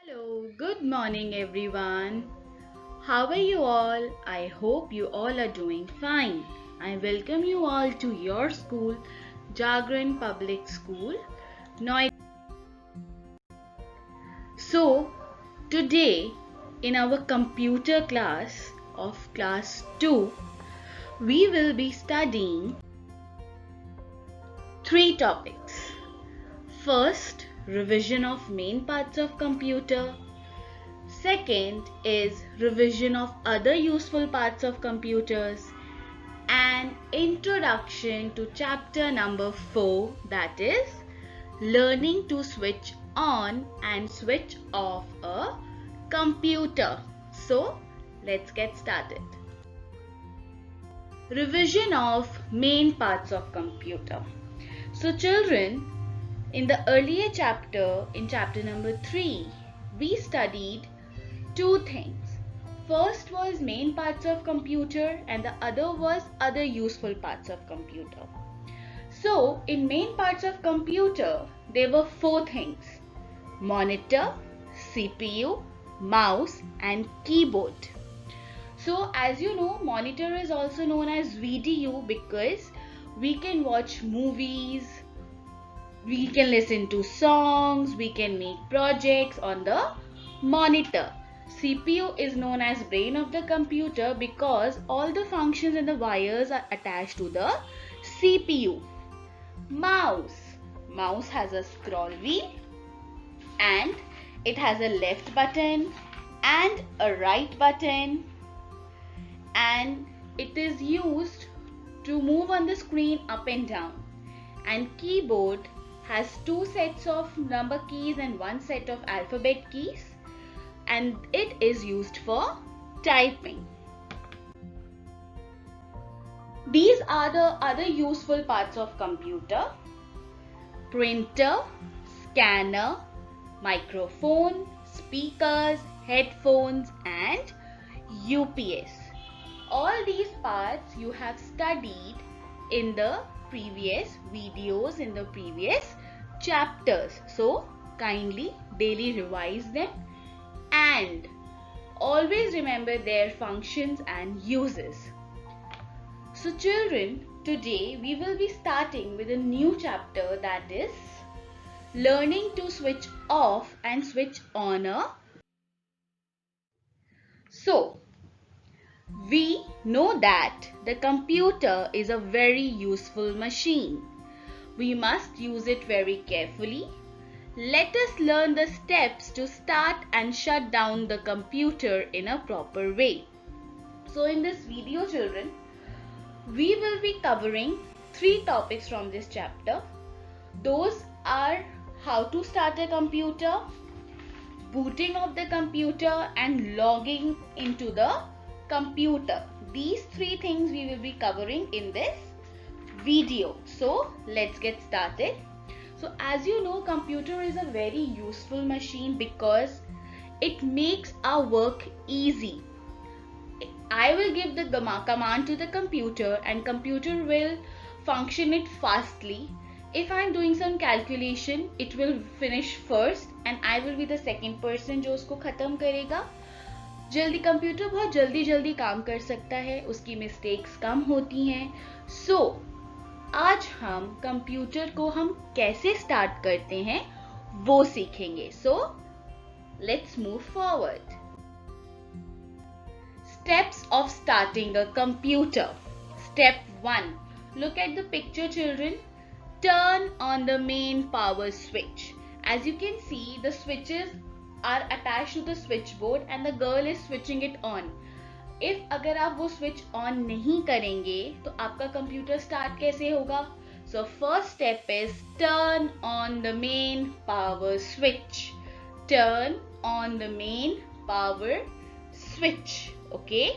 Hello, good morning everyone. How are you all? I hope you all are doing fine. I welcome you all to your school, Jagran Public School, Noida. So, today in our computer class of class 2, we will be studying three topics. First, revision of main parts of computer. Second is revision of other useful parts of computers and introduction to chapter number 4, that is learning to switch on and switch off a computer. So let's get started. Revision of main parts of computer. So children, in the earlier chapter, in chapter number 3, we studied two things. First was main parts of computer and the other was other useful parts of computer. So in main parts of computer, there were four things: monitor, CPU, mouse and keyboard. So as you know, monitor is also known as VDU because we can watch movies, we can listen to songs, we can make projects on the monitor. CPU is known as brain of the computer because all the functions and the wires are attached to the CPU. Mouse has a scroll wheel and it has a left button and a right button, and it is used to move on the screen up and down. And keyboard has two sets of number keys and one set of alphabet keys, and it is used for typing. These are the other useful parts of computer: printer, scanner, microphone, speakers, headphones and UPS. All these parts you have studied in the previous videos, in the previous chapters. So kindly daily revise them and always remember their functions and uses. So children, today we will be starting with a new chapter, that is learning to switch off and switch on a. So we know that the computer is a very useful machine. We must use it very carefully. Let us learn the steps to start and shut down the computer in a proper way. So in this video, children, we will be covering three topics from this chapter. Those are how to start a computer, booting of the computer and logging into the computer. These three things we will be covering in this video. So let's get started. So as you know, computer is a very useful machine because it makes our work easy. I will give the command to the computer and computer will function it fastly. If I am doing some calculation, it will finish first and I will be the second person जो उसको खत्म करेगा. जल्दी computer बहुत जल्दी काम कर सकता है, उसकी मिस्टेक्स कम होती हैं. सो आज हम कंप्यूटर को हम कैसे स्टार्ट करते हैं वो सीखेंगे. So let's move forward. Steps of starting a computer. Step 1. Look at the picture, children. Turn on the main power switch. As you can see, the switches are attached to the switchboard and the girl is switching it on. If अगर आप वो switch on नहीं करेंगे तो आपका computer start कैसे होगा? So first step is turn on the main power switch. Turn on the main power switch. Okay.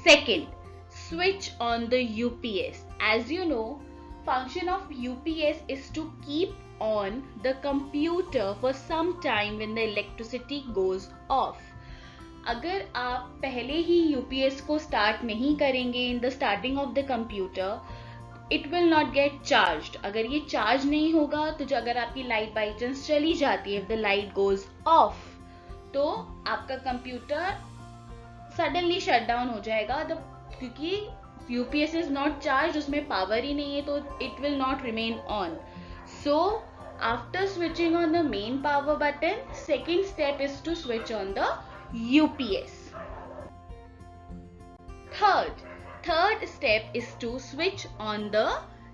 Second, switch on the UPS. As you know, function of UPS is to keep on the computer for some time when the electricity goes off. अगर आप पहले ही UPS को start नहीं करेंगे in the starting of the computer, it will not get charged. अगर ये charge नहीं होगा तो जो अगर आपकी लाइट बाई चांस चली जाती है, if the light goes off, तो आपका कंप्यूटर सडनली शट डाउन हो जाएगा, क्योंकि UPS is not charged, उसमें पावर ही नहीं है, तो it will not remain on. So after switching on the main power button, second step is to switch on the UPS. Third step is to switch on the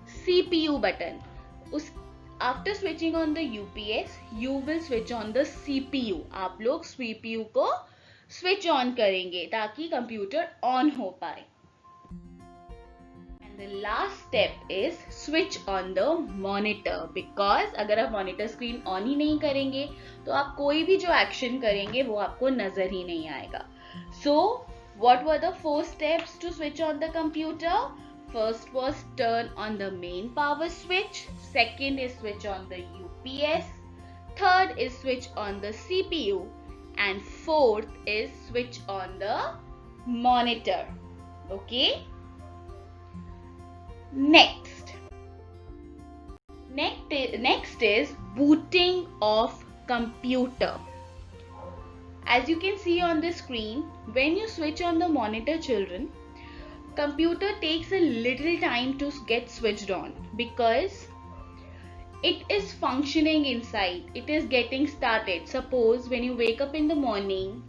CPU button. After switching on the UPS, you will switch on the CPU. आप लोग CPU को switch on करेंगे ताकि computer on हो पाए. And the last step is switch on the monitor, because अगर आप monitor screen on ही नहीं करेंगे तो आप कोई भी जो action करेंगे वो आपको नजर ही नहीं आएगा. So what were the 4 steps to switch on the computer? First was turn on the main power switch. Second is switch on the UPS. Third is switch on the CPU. And fourth is switch on the monitor. Okay? Next is booting of computer. As you can see on the screen, when you switch on the monitor, children, computer takes a little time to get switched on because it is functioning inside. It is getting started. Suppose when you wake up in the morning,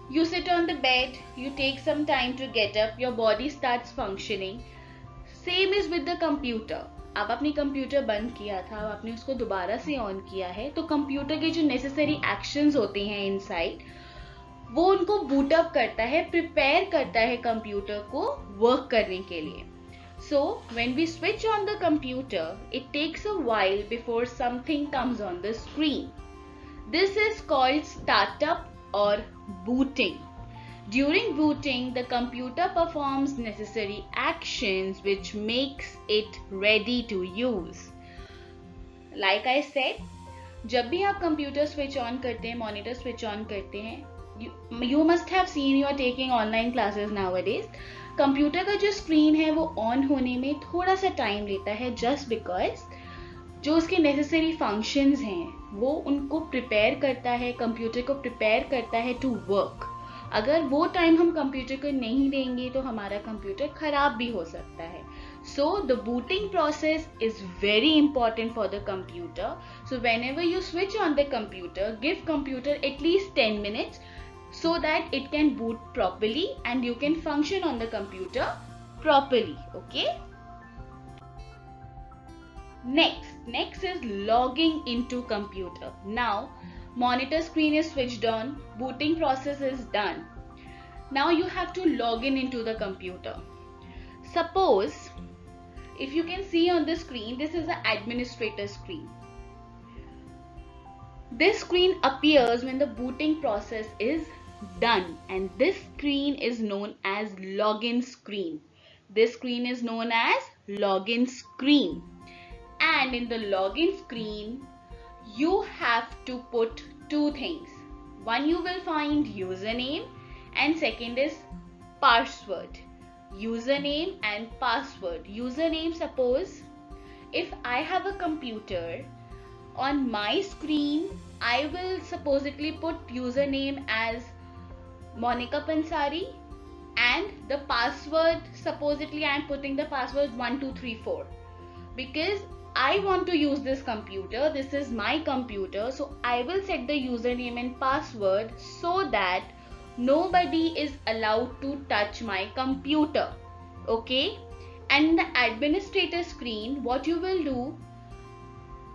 you sit on the bed, you take some time to get up, your body starts functioning. Same is with the computer. आप अपनी computer बंद किया था, आपने उसको दोबारा से on किया है, तो कंप्यूटर के जो नेसेसरी एक्शंस होते हैं इनसाइड, वो उनको बूट अप करता है, प्रिपेयर करता है कंप्यूटर को वर्क करने के लिए. So when we switch on the computer, it takes a while before something comes on the screen. This is called startup or booting. During booting, the computer performs necessary actions which makes it ready to use. Like I said, जब भी आप computer switch on करते हैं, monitor switch on करते हैं, you must have seen, you are taking online classes nowadays. Computer का जो screen है वो ऑन होने में थोड़ा सा टाइम लेता है, जस्ट बिकॉज जो उसके नेसेसरी फंक्शंस हैं वो उनको प्रिपेयर करता है, कंप्यूटर को प्रिपेयर करता है टू वर्क. अगर वो टाइम हम कंप्यूटर को नहीं देंगे तो हमारा कंप्यूटर खराब भी हो सकता है. So the booting process is very important for the computer. So whenever you switch on the computer, give computer at least 10 minutes so that it can boot properly and you can function on the computer properly. Okay? Next is logging into computer. Now monitor screen is switched on, booting process is done. Now you have to log into the computer. Suppose if you can see on the screen, this is the administrator screen. This screen appears when the booting process is done, and this screen is known as login screen. This screen is known as login screen. And in the login screen, you have to put 2 things. One, you will find username, and second is password. Username and password. Username, suppose if I have a computer, on my screen I will supposedly put username as Monica Pansari, and the password, supposedly I am putting the password 1234, because I want to use this computer, this is my computer, so I will set the username and password so that nobody is allowed to touch my computer. Okay? And in the administrator screen, what you will do,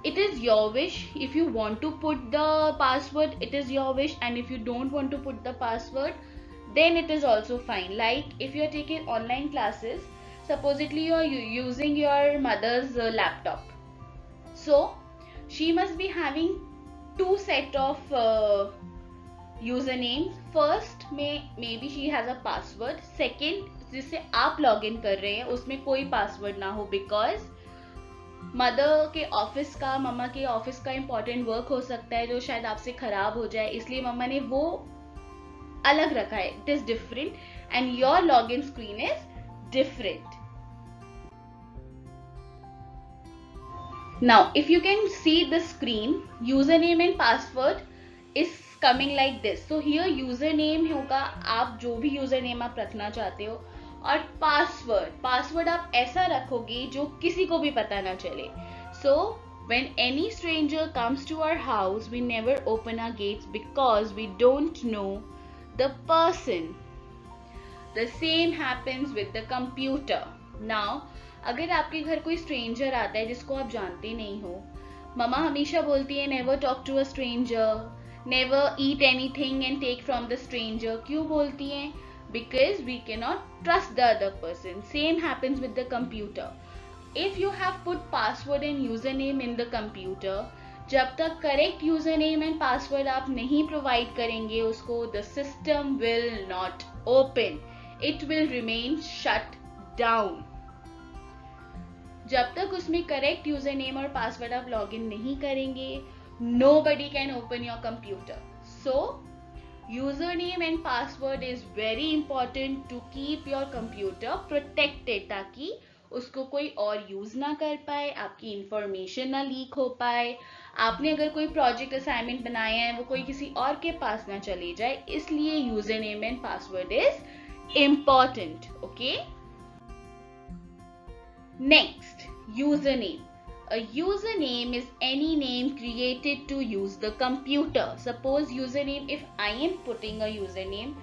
it is your wish. If you want to put the password, it is your wish, and if you don't want to put the password, then it is also fine. Like if you are taking online classes, supposedly you are using your mother's laptop, so she must be having 2 set of usernames. First maybe she has a password, second जिससे आप log in कर रहे हैं उसमें कोई password ना हो, because mother के ऑफिस का, मम्मा के ऑफिस का इंपॉर्टेंट वर्क हो सकता है जो शायद आपसे खराब हो जाए, इसलिए मम्मा ने वो अलग रखा है. It is different and your log in screen is different. Now, if you can see the screen, username and password is coming like this. So here username होगा आप जो भी username आप रखना चाहते हो, और password आप ऐसा रखोगे जो किसी को भी पता ना चले. So when any stranger comes to our house, we never open our gates because we don't know the person. The same happens with the computer. Now, अगर आपके घर कोई स्ट्रेंजर आता है जिसको आप जानते नहीं हो, ममा हमेशा बोलती है never talk to a stranger, never eat anything and take from the stranger. क्यों बोलती हैं? Because we can not trust the other person. Same happens with the computer. If you have put password and user name in the computer, जब तक correct user name and password आप नहीं provide करेंगे उसको, the system will not open. It will remain shut down. जब तक उसमें correct user name और पासवर्ड आप लॉग इन नहीं करेंगे, nobody can open your computer. So, username and password is very important to keep your computer protected, ताकि उसको कोई और यूज ना कर पाए, आपकी इंफॉर्मेशन ना लीक हो पाए, आपने अगर कोई प्रोजेक्ट असाइनमेंट बनाया है वो कोई किसी और के पास ना चले जाए. इसलिए user name and password is important. Okay, next, username. A username is any name created to use the computer. Suppose username, if I am putting a username,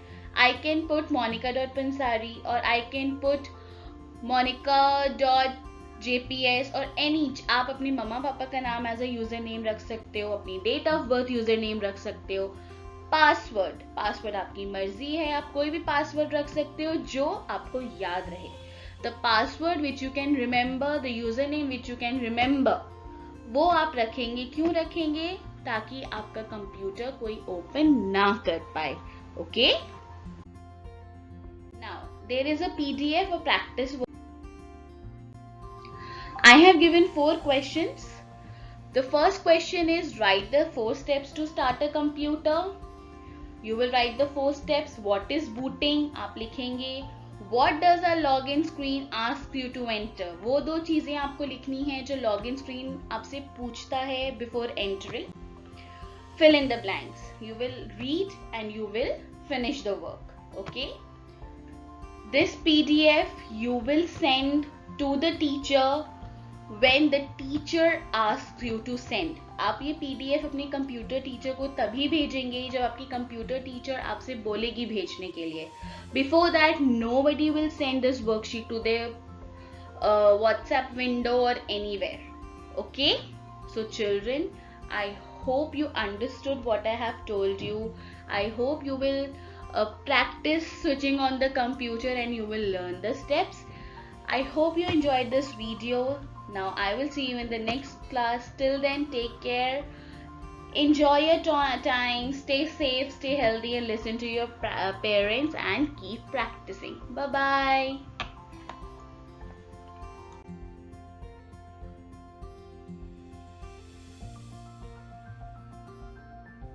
I can put monica.pansari or I can put monica.jps or any. आप अपने मम्मा पापा का नाम as a user name रख सकते हो, अपनी date of birth user name रख सकते हो. पासवर्ड आपकी मर्जी है, आप कोई भी पासवर्ड रख सकते हो जो आपको याद रहे. The password which you can remember, the user name which you can remember, वो आप रखेंगे. क्यों रखेंगे? ताकि आपका कंप्यूटर कोई ओपन ना कर पाए. Okay, now there is a PDF of practice. I have given 4 questions. The first question is write the 4 steps to start a computer. You will write the 4 steps. What is booting? आप लिखेंगे. What does a login screen ask you to enter? वो 2 चीजें आपको लिखनी है जो login screen आपसे पूछता है before entering. Fill in the blanks. You will read and you will finish the work. Okay? This PDF you will send to the teacher when the teacher asks you to send. आप ये PDF अपने computer teacher को तभी भेजेंगे जब आपकी computer teacher आपसे बोलेगी भेजने के लिए. Before that, nobody will send this worksheet to their WhatsApp window or anywhere. Okay? So children, I hope you understood what I have told you. I hope you will practice switching on the computer and you will learn the steps. I hope you enjoyed this video. Now I will see you in the next class. Till then, take care. Enjoy your time. Stay safe, stay healthy, and listen to your parents and keep practicing. Bye bye.